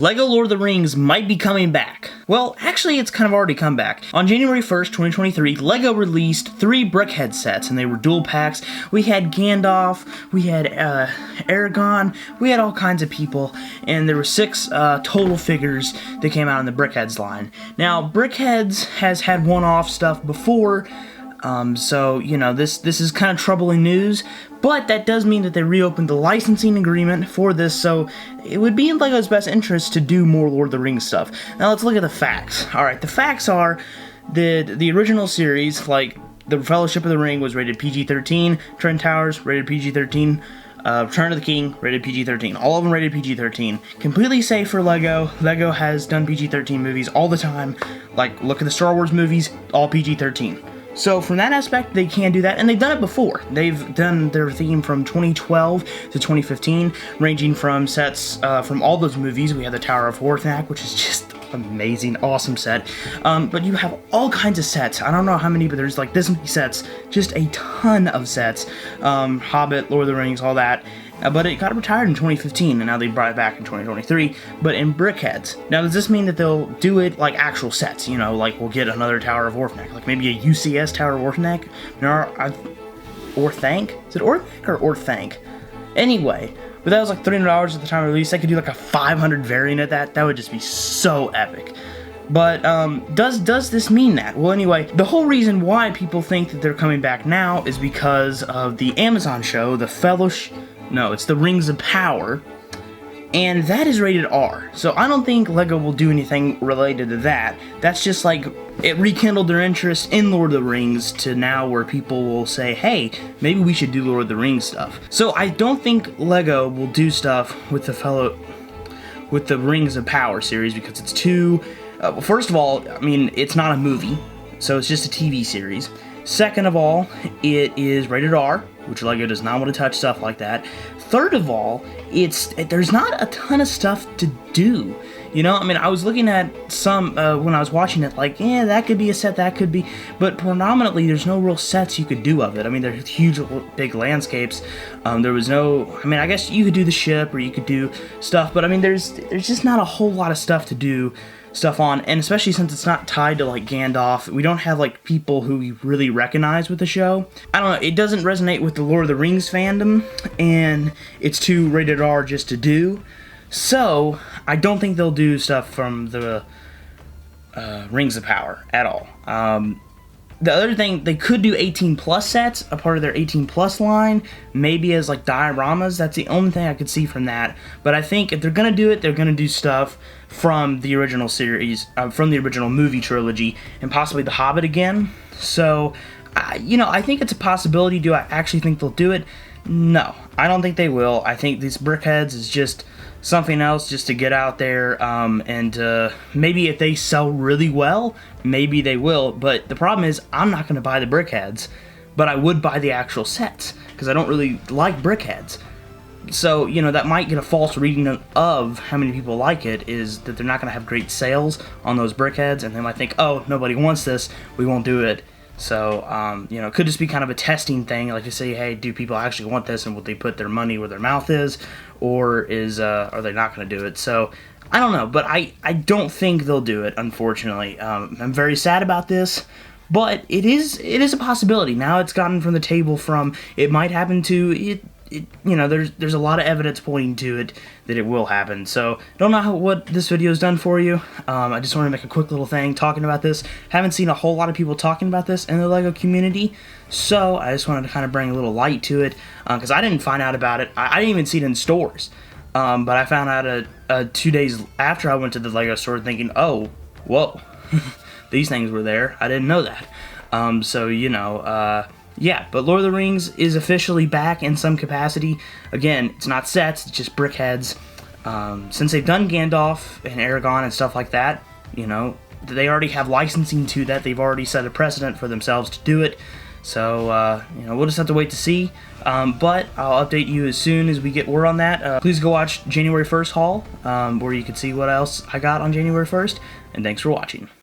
LEGO Lord of the Rings might be coming back. Well, actually, it's kind of already come back. On January 1st, 2023, LEGO released 3 Brickhead sets, and they were dual packs. We had Gandalf, we had Aragorn, we had all kinds of people, and there were 6 total figures that came out in the Brickheads line. Now, Brickheads has had one-off stuff before, so, you know, this is kind of troubling news, but that does mean that they reopened the licensing agreement for this, so it would be in LEGO's best interest to do more Lord of the Rings stuff. Now let's look at the facts. Alright, the facts are that the original series, like the Fellowship of the Ring, was rated PG-13, Twin Towers, rated PG-13, Return of the King, rated PG-13. All of them rated PG-13. Completely safe for LEGO. LEGO has done PG-13 movies all the time. Like, look at the Star Wars movies, all PG-13. So from that aspect, they can do that, and they've done it before. They've done their theme from 2012 to 2015, ranging from sets from all those movies. We have the Tower of Horthack, which is just amazing, awesome set. But you have all kinds of sets. I don't know how many, but there's like this many sets, just a ton of sets. Hobbit, Lord of the Rings, all that. But it got retired in 2015, and now they brought it back in 2023, but in Brickheads. Now, does this mean that they'll do it like actual sets? You know, like we'll get another Tower of Orthanc, like maybe a UCS Tower of Orthanc? Orthanc? Is it Orthanc or Orthanc? Anyway, but that was like $300 at the time of release. They could do like a 500 variant of that. That would just be so epic. But, does this mean that? Well, anyway, the whole reason why people think that they're coming back now is because of the Amazon show, The Fellowship... No, it's the Rings of Power, and that is rated R. So I don't think LEGO will do anything related to that. That's just like, it rekindled their interest in Lord of the Rings to now where people will say, hey, maybe we should do Lord of the Rings stuff. So I don't think LEGO will do stuff with the Rings of Power series because it's too... first of all, I mean, it's not a movie, so it's just a TV series. Second of all, it is rated R, which LEGO does not want to touch stuff like that. Third of all, there's not a ton of stuff to do. You know, I mean, I was looking at some, when I was watching it, like, yeah, that could be a set, that could be, but predominantly there's no real sets you could do of it. I mean, there's huge, big landscapes. There was no, I mean, I guess you could do the ship, or you could do stuff, but I mean, there's just not a whole lot of stuff to do stuff on, and especially since it's not tied to like Gandalf, we don't have like people who we really recognize with the show. I don't know, it doesn't resonate with the Lord of the Rings fandom, and it's too rated R just to do. So I don't think they'll do stuff from the Rings of Power at all. The other thing, they could do 18 plus sets, a part of their 18 plus line, maybe as like dioramas. That's the only thing I could see from that. But I think if they're going to do it, they're going to do stuff from the original series, from the original movie trilogy, and possibly The Hobbit again. So, you know, I think it's a possibility. Do I actually think they'll do it? No, I don't think they will. I think these Brickheads is just something else just to get out there, and maybe if they sell really well, maybe they will, but the problem is I'm not going to buy the Brickheads, but I would buy the actual sets, because I don't really like Brickheads. So, you know, that might get a false reading of how many people like it, is that they're not going to have great sales on those Brickheads, and they might think, oh, nobody wants this, we won't do it. So, you know, it could just be kind of a testing thing, like to say, hey, do people actually want this, and will they put their money where their mouth is, or are they not going to do it? So, I don't know, but I don't think they'll do it, unfortunately. I'm very sad about this, but it is a possibility. Now it's gotten from the table from, it might happen to, you know, there's a lot of evidence pointing to it that it will happen. So, don't know what this video has done for you. I just wanted to make a quick little thing talking about this. Haven't seen a whole lot of people talking about this in the LEGO community, so I just wanted to kind of bring a little light to it, because I didn't find out about it. I didn't even see it in stores, but I found out 2 days after I went to the LEGO store thinking, oh, whoa, these things were there. I didn't know that. So, you know, yeah, but Lord of the Rings is officially back in some capacity. Again, it's not sets, it's just Brickheads. Since they've done Gandalf and Aragorn and stuff like that, you know, they already have licensing to that. They've already set a precedent for themselves to do it. So, you know, we'll just have to wait to see. But I'll update you as soon as we get word on that. Please go watch January 1st haul, where you can see what else I got on January 1st. And thanks for watching.